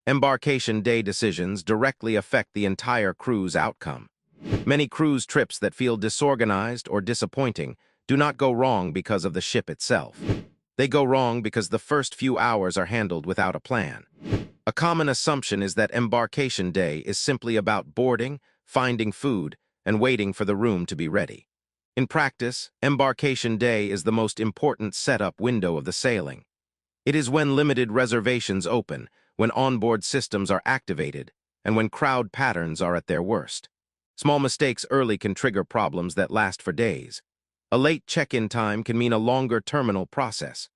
Embarkation day decisions directly affect the entire cruise outcome. Many cruise trips that feel disorganized or disappointing do not go wrong because of the ship itself. They go wrong because the first few hours are handled without a plan. A common assumption is that embarkation day is simply about boarding, finding food, and waiting for the room to be ready. In practice, embarkation day is the most important setup window of the sailing. It is when limited reservations open, when onboard systems are activated, and when crowd patterns are at their worst. Small mistakes early can trigger problems that last for days. A late check-in time can mean a longer terminal process.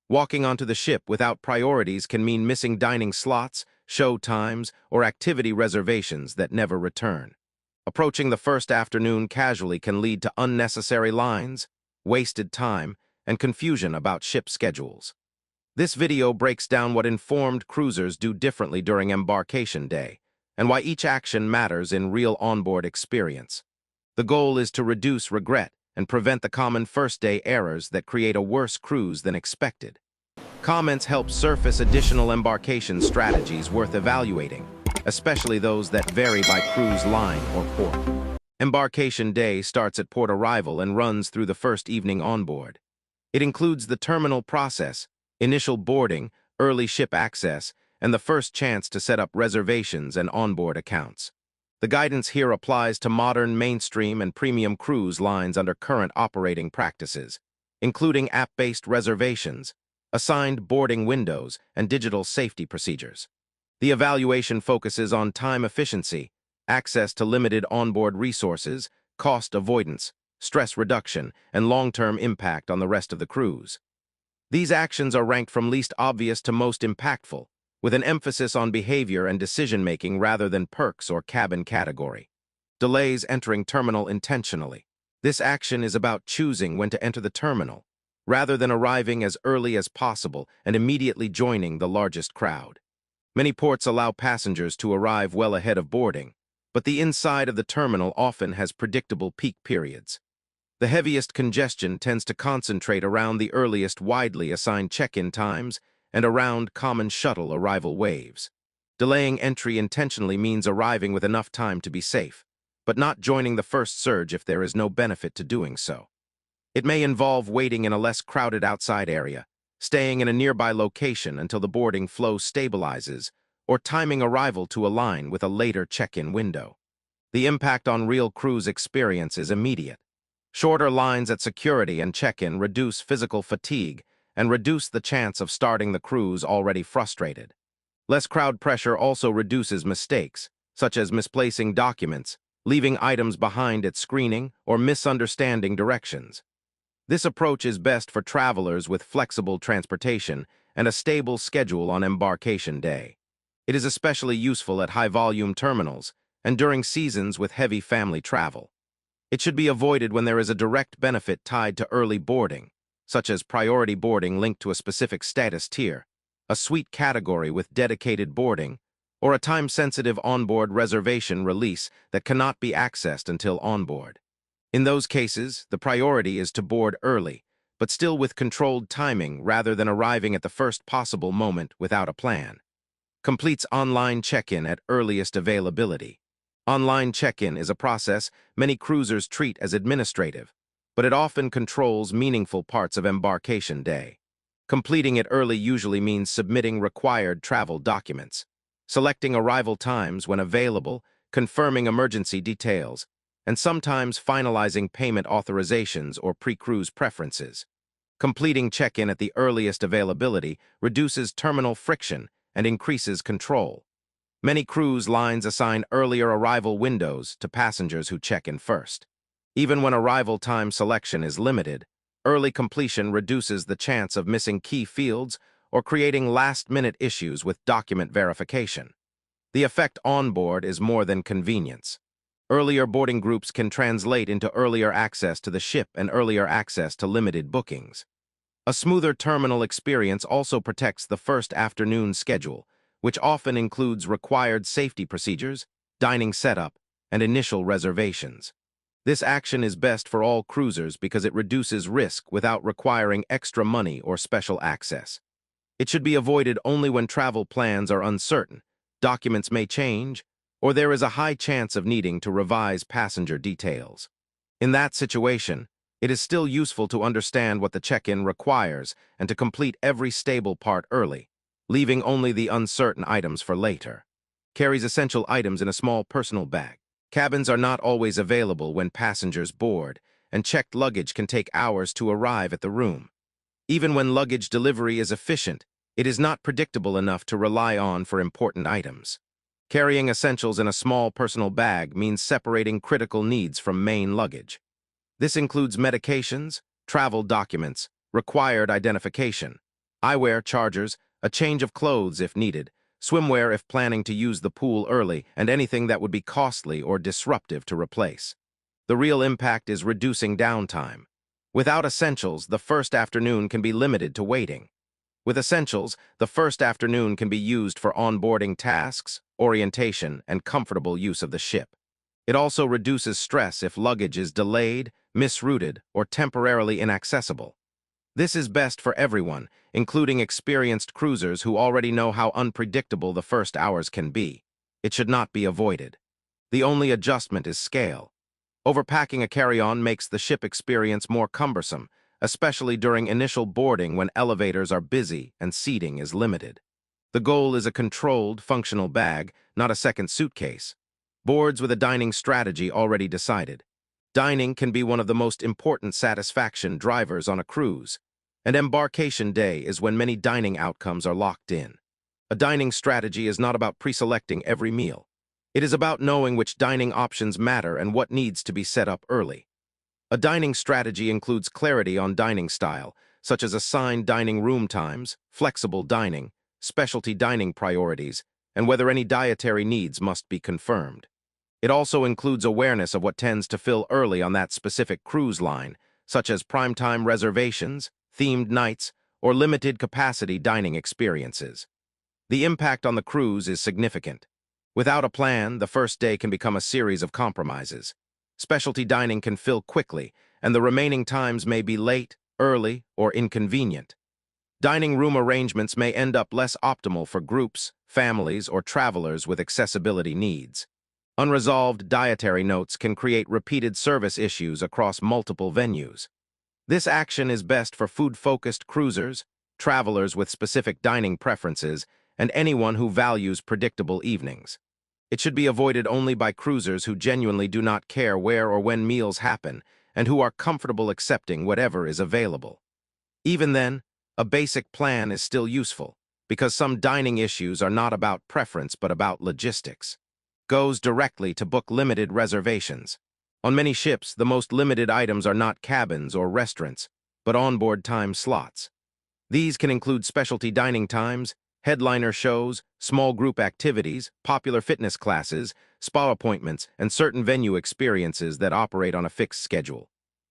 Walking onto the ship without priorities can mean missing dining slots, show times, or activity reservations that never return. Approaching the first afternoon casually can lead to unnecessary lines, wasted time, and confusion about ship schedules. This video breaks down what informed cruisers do differently during embarkation day, and why each action matters in real onboard experience. The goal is to reduce regret and prevent the common first-day errors that create a worse cruise than expected. Comments help surface additional embarkation strategies worth evaluating, especially those that vary by cruise line or port. Embarkation day starts at port arrival and runs through the first evening onboard. It includes the terminal process, initial boarding, early ship access, and the first chance to set up reservations and onboard accounts. The guidance here applies to modern mainstream and premium cruise lines under current operating practices, including app-based reservations, assigned boarding windows, and digital safety procedures. The evaluation focuses on time efficiency, access to limited onboard resources, cost avoidance, stress reduction, and long-term impact on the rest of the cruise. These actions are ranked from least obvious to most impactful, with an emphasis on behavior and decision-making rather than perks or cabin category. Delays entering terminal intentionally. This action is about choosing when to enter the terminal, rather than arriving as early as possible and immediately joining the largest crowd. Many ports allow passengers to arrive well ahead of boarding, but the inside of the terminal often has predictable peak periods. The heaviest congestion tends to concentrate around the earliest widely assigned check-in times and around common shuttle arrival waves. Delaying entry intentionally means arriving with enough time to be safe, but not joining the first surge if there is no benefit to doing so. It may involve waiting in a less crowded outside area, staying in a nearby location until the boarding flow stabilizes, or timing arrival to align with a later check-in window. The impact on real cruise experience is immediate. Shorter lines at security and check-in reduce physical fatigue and reduce the chance of starting the cruise already frustrated. Less crowd pressure also reduces mistakes, such as misplacing documents, leaving items behind at screening, or misunderstanding directions. This approach is best for travelers with flexible transportation and a stable schedule on embarkation day. It is especially useful at high-volume terminals and during seasons with heavy family travel. It should be avoided when there is a direct benefit tied to early boarding, such as priority boarding linked to a specific status tier, a suite category with dedicated boarding, or a time-sensitive onboard reservation release that cannot be accessed until onboard. In those cases, the priority is to board early, but still with controlled timing rather than arriving at the first possible moment without a plan. Completes online check-in at earliest availability. Online check-in is a process many cruisers treat as administrative, but it often controls meaningful parts of embarkation day. Completing it early usually means submitting required travel documents, selecting arrival times when available, confirming emergency details, and sometimes finalizing payment authorizations or pre-cruise preferences. Completing check-in at the earliest availability reduces terminal friction and increases control. Many cruise lines assign earlier arrival windows to passengers who check in first. Even when arrival time selection is limited, early completion reduces the chance of missing key fields or creating last-minute issues with document verification. The effect on board is more than convenience. Earlier boarding groups can translate into earlier access to the ship and earlier access to limited bookings. A smoother terminal experience also protects the first afternoon schedule, which often includes required safety procedures, dining setup, and initial reservations. This action is best for all cruisers because it reduces risk without requiring extra money or special access. It should be avoided only when travel plans are uncertain, documents may change, or there is a high chance of needing to revise passenger details. In that situation, it is still useful to understand what the check-in requires and to complete every stable part early, leaving only the uncertain items for later. Carries essential items in a small personal bag. Cabins are not always available when passengers board, and checked luggage can take hours to arrive at the room. Even when luggage delivery is efficient, it is not predictable enough to rely on for important items. Carrying essentials in a small personal bag means separating critical needs from main luggage. This includes medications, travel documents, required identification, eyewear, chargers, a change of clothes if needed, swimwear if planning to use the pool early, and anything that would be costly or disruptive to replace. The real impact is reducing downtime. Without essentials, the first afternoon can be limited to waiting. With essentials, the first afternoon can be used for onboarding tasks, orientation, and comfortable use of the ship. It also reduces stress if luggage is delayed, misrouted, or temporarily inaccessible. This is best for everyone, including experienced cruisers who already know how unpredictable the first hours can be. It should not be avoided. The only adjustment is scale. Overpacking a carry-on makes the ship experience more cumbersome, especially during initial boarding when elevators are busy and seating is limited. The goal is a controlled, functional bag, not a second suitcase. Boards with a dining strategy already decided. Dining can be one of the most important satisfaction drivers on a cruise, and embarkation day is when many dining outcomes are locked in. A dining strategy is not about pre-selecting every meal. It is about knowing which dining options matter and what needs to be set up early. A dining strategy includes clarity on dining style, such as assigned dining room times, flexible dining, specialty dining priorities, and whether any dietary needs must be confirmed. It also includes awareness of what tends to fill early on that specific cruise line, such as primetime reservations, themed nights, or limited capacity dining experiences. The impact on the cruise is significant. Without a plan, the first day can become a series of compromises. Specialty dining can fill quickly, and the remaining times may be late, early, or inconvenient. Dining room arrangements may end up less optimal for groups, families, or travelers with accessibility needs. Unresolved dietary notes can create repeated service issues across multiple venues. This action is best for food-focused cruisers, travelers with specific dining preferences, and anyone who values predictable evenings. It should be avoided only by cruisers who genuinely do not care where or when meals happen and who are comfortable accepting whatever is available. Even then, a basic plan is still useful, because some dining issues are not about preference but about logistics. Goes directly to book limited reservations. On many ships, the most limited items are not cabins or restaurants, but onboard time slots. These can include specialty dining times, headliner shows, small group activities, popular fitness classes, spa appointments, and certain venue experiences that operate on a fixed schedule.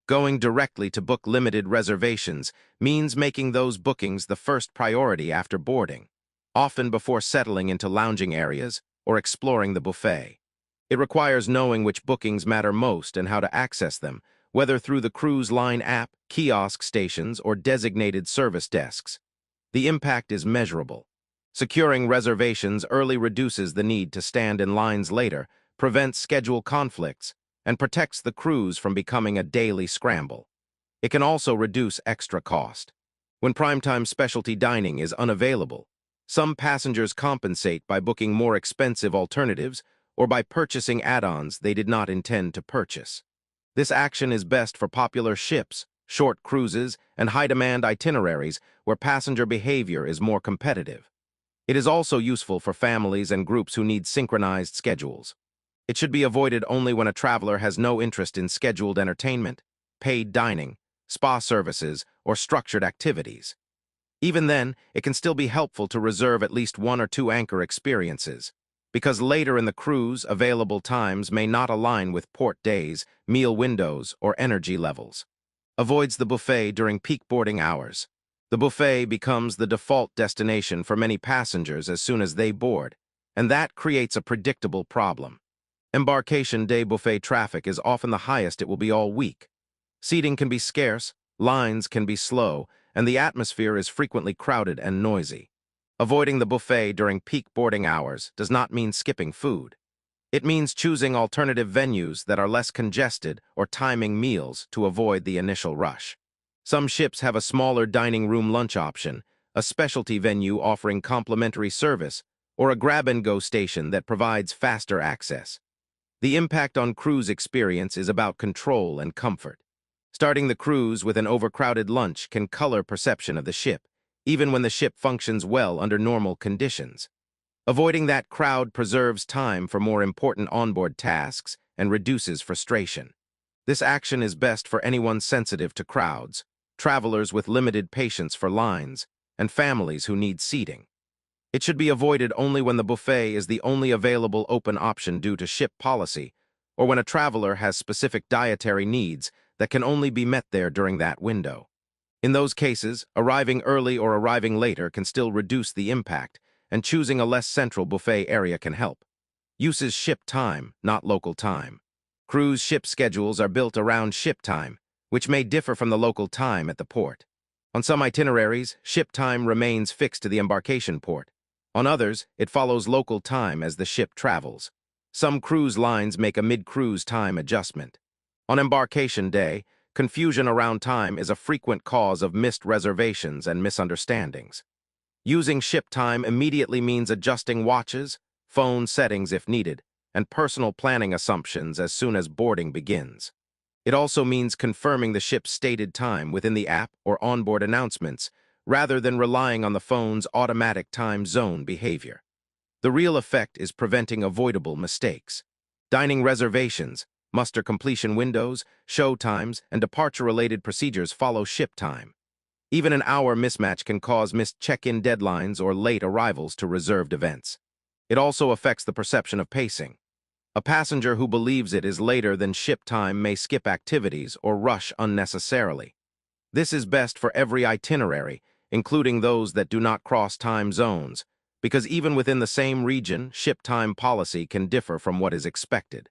Going directly to book limited reservations means making those bookings the first priority after boarding, often before settling into lounging areas or exploring the buffet. It requires knowing which bookings matter most and how to access them, whether through the cruise line app, kiosk stations, or designated service desks. The impact is measurable. Securing reservations early reduces the need to stand in lines later, prevents schedule conflicts, and protects the cruise from becoming a daily scramble. It can also reduce extra cost. When primetime specialty dining is unavailable, some passengers compensate by booking more expensive alternatives or by purchasing add-ons they did not intend to purchase. This action is best for popular ships, short cruises, and high-demand itineraries where passenger behavior is more competitive. It is also useful for families and groups who need synchronized schedules. It should be avoided only when a traveler has no interest in scheduled entertainment, paid dining, spa services, or structured activities. Even then, it can still be helpful to reserve at least 1 or 2 anchor experiences, because later in the cruise, available times may not align with port days, meal windows, or energy levels. Avoids the buffet during peak boarding hours. The buffet becomes the default destination for many passengers as soon as they board, and that creates a predictable problem. Embarkation day buffet traffic is often the highest it will be all week. Seating can be scarce, lines can be slow, and the atmosphere is frequently crowded and noisy. Avoiding the buffet during peak boarding hours does not mean skipping food. It means choosing alternative venues that are less congested or timing meals to avoid the initial rush. Some ships have a smaller dining room lunch option, a specialty venue offering complimentary service, or a grab-and-go station that provides faster access. The impact on cruise experience is about control and comfort. Starting the cruise with an overcrowded lunch can color perception of the ship, even when the ship functions well under normal conditions. Avoiding that crowd preserves time for more important onboard tasks and reduces frustration. This action is best for anyone sensitive to crowds, travelers with limited patience for lines, and families who need seating. It should be avoided only when the buffet is the only available open option due to ship policy, or when a traveler has specific dietary needs that can only be met there during that window. In those cases, arriving early or arriving later can still reduce the impact, and choosing a less central buffet area can help. Uses ship time, not local time. Cruise ship schedules are built around ship time, which may differ from the local time at the port. On some itineraries, ship time remains fixed to the embarkation port. On others, it follows local time as the ship travels. Some cruise lines make a mid-cruise time adjustment. On embarkation day, confusion around time is a frequent cause of missed reservations and misunderstandings. Using ship time immediately means adjusting watches, phone settings if needed, and personal planning assumptions as soon as boarding begins. It also means confirming the ship's stated time within the app or onboard announcements, rather than relying on the phone's automatic time zone behavior. The real effect is preventing avoidable mistakes. Dining reservations, muster completion windows, show times, and departure-related procedures follow ship time. Even an hour mismatch can cause missed check-in deadlines or late arrivals to reserved events. It also affects the perception of pacing. A passenger who believes it is later than ship time may skip activities or rush unnecessarily. This is best for every itinerary, including those that do not cross time zones, because even within the same region, ship time policy can differ from what is expected.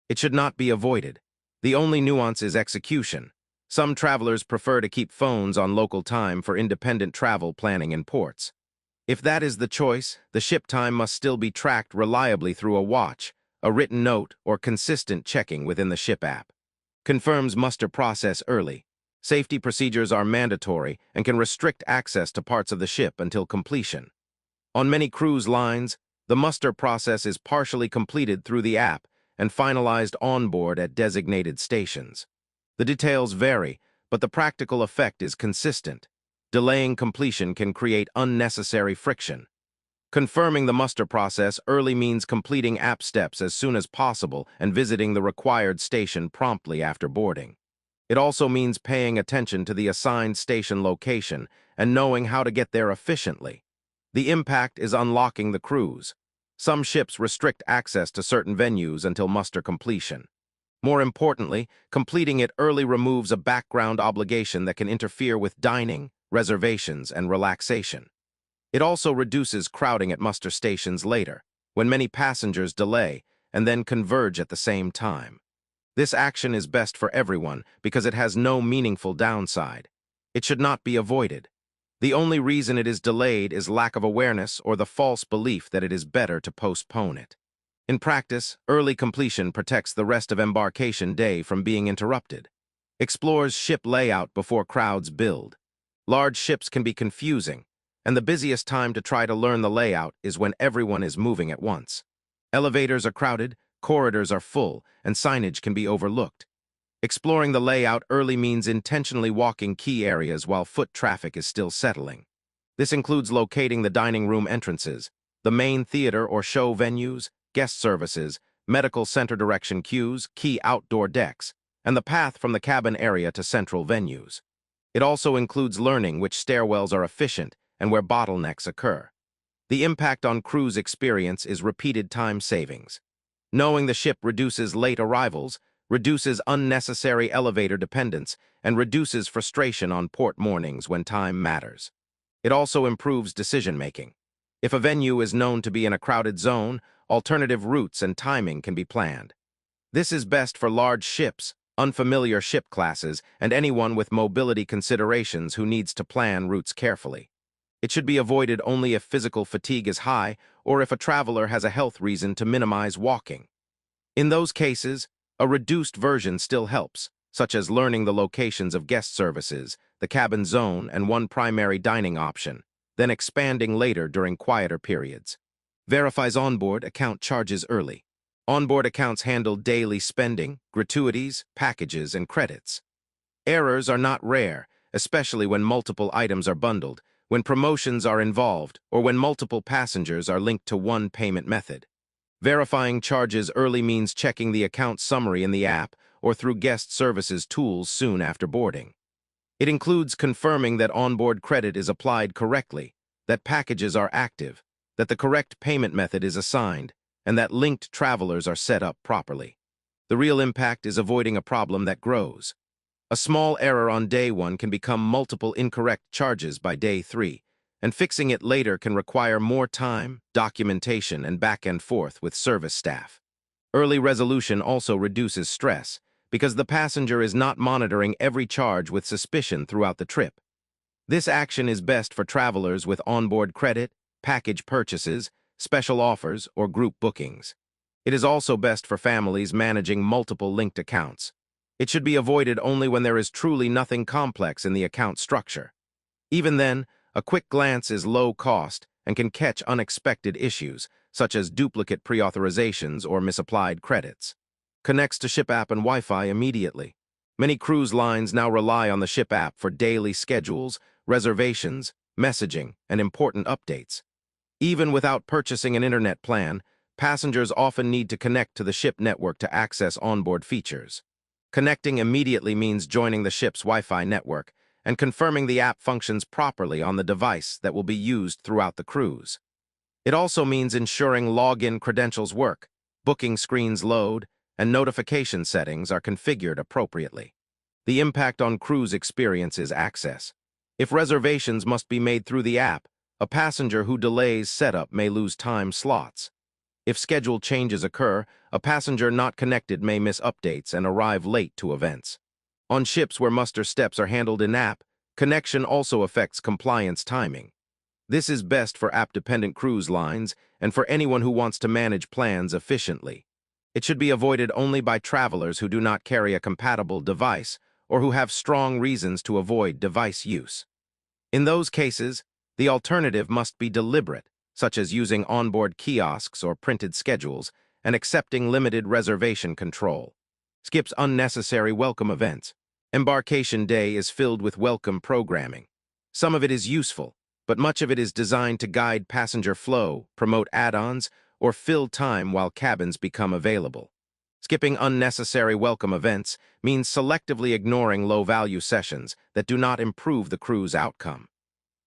It should not be avoided. The only nuance is execution. Some travelers prefer to keep phones on local time for independent travel planning in ports. If that is the choice, the ship time must still be tracked reliably through a watch, a written note, or consistent checking within the ship app. Confirms muster process early. Safety procedures are mandatory and can restrict access to parts of the ship until completion. On many cruise lines, the muster process is partially completed through the app and finalized on board at designated stations. The details vary, but the practical effect is consistent. Delaying completion can create unnecessary friction. Confirming the muster process early means completing app steps as soon as possible and visiting the required station promptly after boarding. It also means paying attention to the assigned station location and knowing how to get there efficiently. The impact is unlocking the cruise. Some ships restrict access to certain venues until muster completion. More importantly, completing it early removes a background obligation that can interfere with dining, reservations, and relaxation. It also reduces crowding at muster stations later, when many passengers delay and then converge at the same time. This action is best for everyone because it has no meaningful downside. It should not be avoided. The only reason it is delayed is lack of awareness or the false belief that it is better to postpone it. In practice, early completion protects the rest of embarkation day from being interrupted. Explores ship layout before crowds build. Large ships can be confusing, and the busiest time to try to learn the layout is when everyone is moving at once. Elevators are crowded, corridors are full, and signage can be overlooked. Exploring the layout early means intentionally walking key areas while foot traffic is still settling. This includes locating the dining room entrances, the main theater or show venues, guest services, medical center direction queues, key outdoor decks, and the path from the cabin area to central venues. It also includes learning which stairwells are efficient and where bottlenecks occur. The impact on cruise experience is repeated time savings. Knowing the ship reduces late arrivals, reduces unnecessary elevator dependence, and reduces frustration on port mornings when time matters. It also improves decision-making. If a venue is known to be in a crowded zone, alternative routes and timing can be planned. This is best for large ships, unfamiliar ship classes, and anyone with mobility considerations who needs to plan routes carefully. It should be avoided only if physical fatigue is high or if a traveler has a health reason to minimize walking. In those cases, a reduced version still helps, such as learning the locations of guest services, the cabin zone, and one primary dining option, then expanding later during quieter periods. Verifies onboard account charges early. Onboard accounts handle daily spending, gratuities, packages, and credits. Errors are not rare, especially when multiple items are bundled, when promotions are involved, or when multiple passengers are linked to one payment method. Verifying charges early means checking the account summary in the app or through guest services tools soon after boarding. It includes confirming that onboard credit is applied correctly, that packages are active, that the correct payment method is assigned, and that linked travelers are set up properly. The real impact is avoiding a problem that grows. A small error on day 1 can become multiple incorrect charges by day 3, and fixing it later can require more time, documentation, and back and forth with service staff. Early resolution also reduces stress, because the passenger is not monitoring every charge with suspicion throughout the trip. This action is best for travelers with onboard credit, package purchases, special offers, or group bookings. It is also best for families managing multiple linked accounts. It should be avoided only when there is truly nothing complex in the account structure. Even then, a quick glance is low cost and can catch unexpected issues, such as duplicate pre-authorizations or misapplied credits. Connects to ship app and Wi-Fi immediately. Many cruise lines now rely on the ship app for daily schedules, reservations, messaging, and important updates. Even without purchasing an internet plan, passengers often need to connect to the ship network to access onboard features. Connecting immediately means joining the ship's Wi-Fi network and confirming the app functions properly on the device that will be used throughout the cruise. It also means ensuring login credentials work, booking screens load, and notification settings are configured appropriately. The impact on cruise experience is access. If reservations must be made through the app, a passenger who delays setup may lose time slots. If schedule changes occur, a passenger not connected may miss updates and arrive late to events. On ships where muster steps are handled in-app, connection also affects compliance timing. This is best for app-dependent cruise lines and for anyone who wants to manage plans efficiently. It should be avoided only by travelers who do not carry a compatible device or who have strong reasons to avoid device use. In those cases, the alternative must be deliberate, such as using onboard kiosks or printed schedules and accepting limited reservation control. Skips unnecessary welcome events. Embarkation Day is filled with welcome programming. Some of it is useful, but much of it is designed to guide passenger flow, promote add-ons, or fill time while cabins become available. Skipping unnecessary welcome events means selectively ignoring low-value sessions that do not improve the cruise outcome.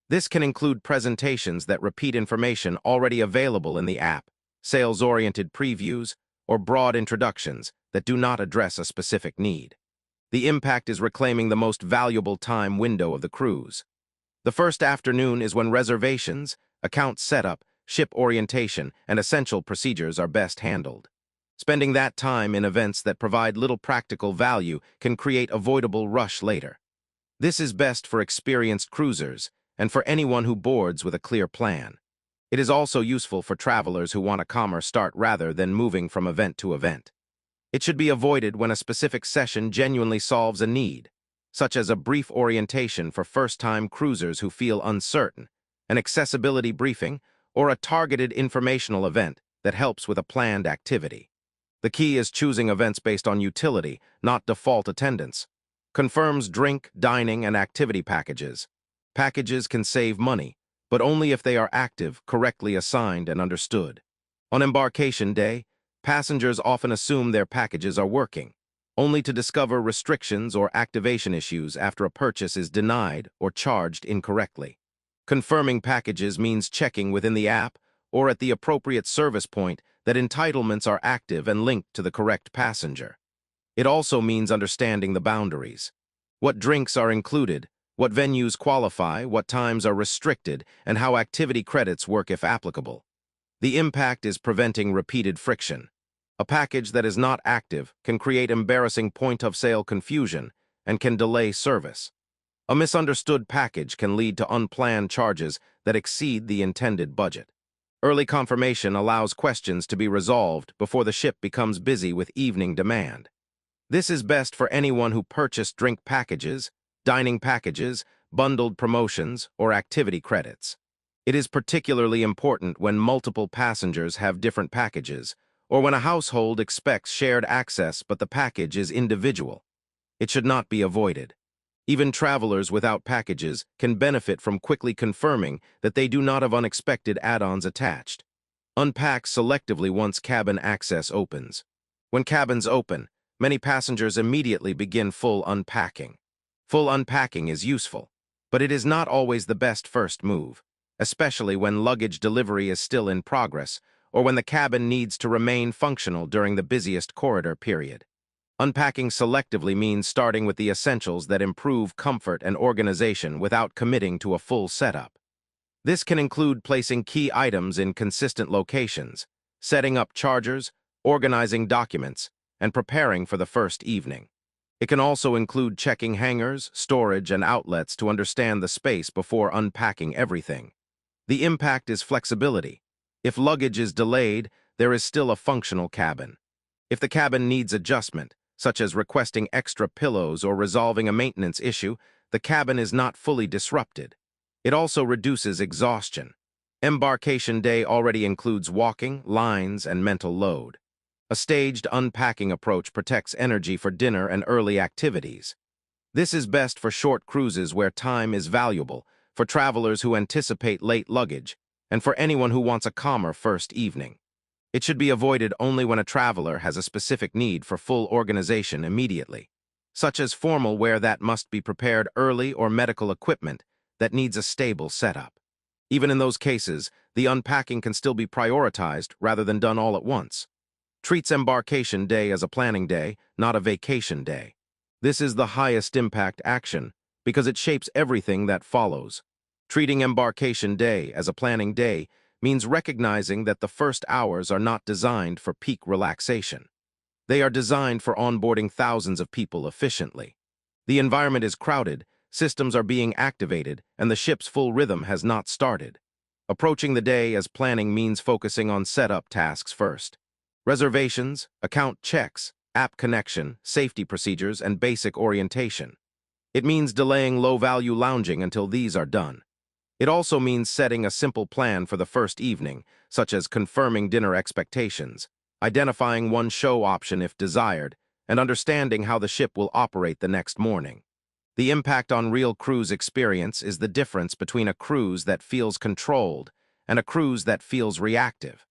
This can include presentations that repeat information already available in the app, sales-oriented previews, or broad introductions that do not address a specific need. The impact is reclaiming the most valuable time window of the cruise. The first afternoon is when reservations, account setup, ship orientation, and essential procedures are best handled. Spending that time in events that provide little practical value can create avoidable rush later. This is best for experienced cruisers and for anyone who boards with a clear plan. It is also useful for travelers who want a calmer start rather than moving from event to event. It should be avoided when a specific session genuinely solves a need, such as a brief orientation for first-time cruisers who feel uncertain, an accessibility briefing, or a targeted informational event that helps with a planned activity. The key is choosing events based on utility, not default attendance. Confirms drink, dining, and activity packages. Packages can save money, but only if they are active, correctly assigned, and understood. On embarkation day, passengers often assume their packages are working, only to discover restrictions or activation issues after a purchase is denied or charged incorrectly. Confirming packages means checking within the app or at the appropriate service point that entitlements are active and linked to the correct passenger. It also means understanding the boundaries. What drinks are included, what venues qualify, what times are restricted, and how activity credits work if applicable. The impact is preventing repeated friction. A package that is not active can create embarrassing point-of-sale confusion and can delay service. A misunderstood package can lead to unplanned charges that exceed the intended budget. Early confirmation allows questions to be resolved before the ship becomes busy with evening demand. This is best for anyone who purchased drink packages, dining packages, bundled promotions, or activity credits. It is particularly important when multiple passengers have different packages, or when a household expects shared access but the package is individual. It should not be avoided. Even travelers without packages can benefit from quickly confirming that they do not have unexpected add-ons attached. Unpack selectively once cabin access opens. When cabins open, many passengers immediately begin full unpacking. Full unpacking is useful, but it is not always the best first move, especially when luggage delivery is still in progress or when the cabin needs to remain functional during the busiest corridor period. Unpacking selectively means starting with the essentials that improve comfort and organization without committing to a full setup. This can include placing key items in consistent locations, setting up chargers, organizing documents, and preparing for the first evening. It can also include checking hangars, storage, and outlets to understand the space before unpacking everything. The impact is flexibility. If luggage is delayed, there is still a functional cabin. If the cabin needs adjustment, such as requesting extra pillows or resolving a maintenance issue, the cabin is not fully disrupted. It also reduces exhaustion. Embarkation day already includes walking, lines, and mental load. A staged unpacking approach protects energy for dinner and early activities. This is best for short cruises where time is valuable, for travelers who anticipate late luggage, and for anyone who wants a calmer first evening. It should be avoided only when a traveler has a specific need for full organization immediately, such as formal wear that must be prepared early or medical equipment that needs a stable setup. Even in those cases, the unpacking can still be prioritized rather than done all at once. Treats embarkation day as a planning day, not a vacation day. This is the highest impact action because it shapes everything that follows. Treating embarkation day as a planning day means recognizing that the first hours are not designed for peak relaxation. They are designed for onboarding thousands of people efficiently. The environment is crowded, systems are being activated, and the ship's full rhythm has not started. Approaching the day as planning means focusing on setup tasks first. Reservations, account checks, app connection, safety procedures, and basic orientation. It means delaying low-value lounging until these are done. It also means setting a simple plan for the first evening, such as confirming dinner expectations, identifying one show option if desired, and understanding how the ship will operate the next morning. The impact on real cruise experience is the difference between a cruise that feels controlled and a cruise that feels reactive.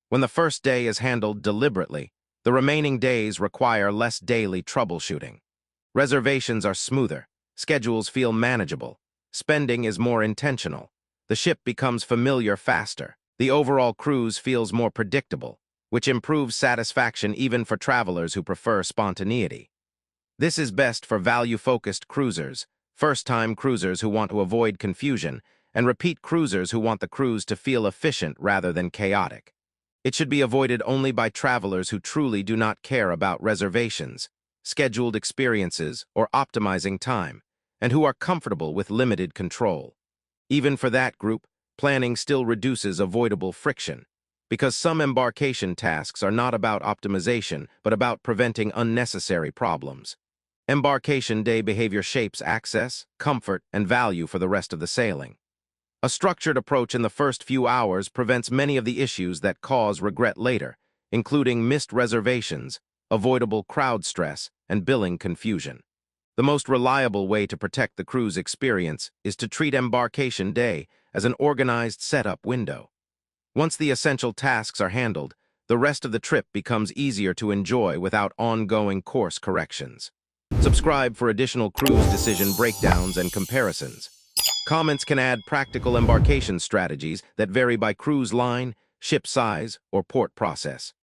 When the first day is handled deliberately, the remaining days require less daily troubleshooting. Reservations are smoother, schedules feel manageable, spending is more intentional. The ship becomes familiar faster. The overall cruise feels more predictable, which improves satisfaction even for travelers who prefer spontaneity. This is best for value-focused cruisers, first-time cruisers who want to avoid confusion, and repeat cruisers who want the cruise to feel efficient rather than chaotic. It should be avoided only by travelers who truly do not care about reservations, scheduled experiences, or optimizing time, and who are comfortable with limited control. Even for that group, planning still reduces avoidable friction, because some embarkation tasks are not about optimization, but about preventing unnecessary problems. Embarkation day behavior shapes access, comfort, and value for the rest of the sailing. A structured approach in the first few hours prevents many of the issues that cause regret later, including missed reservations, avoidable crowd stress, and billing confusion. The most reliable way to protect the cruise experience is to treat embarkation day as an organized setup window. Once the essential tasks are handled, the rest of the trip becomes easier to enjoy without ongoing course corrections. Subscribe for additional cruise decision breakdowns and comparisons. Comments can add practical embarkation strategies that vary by cruise line, ship size, or port process.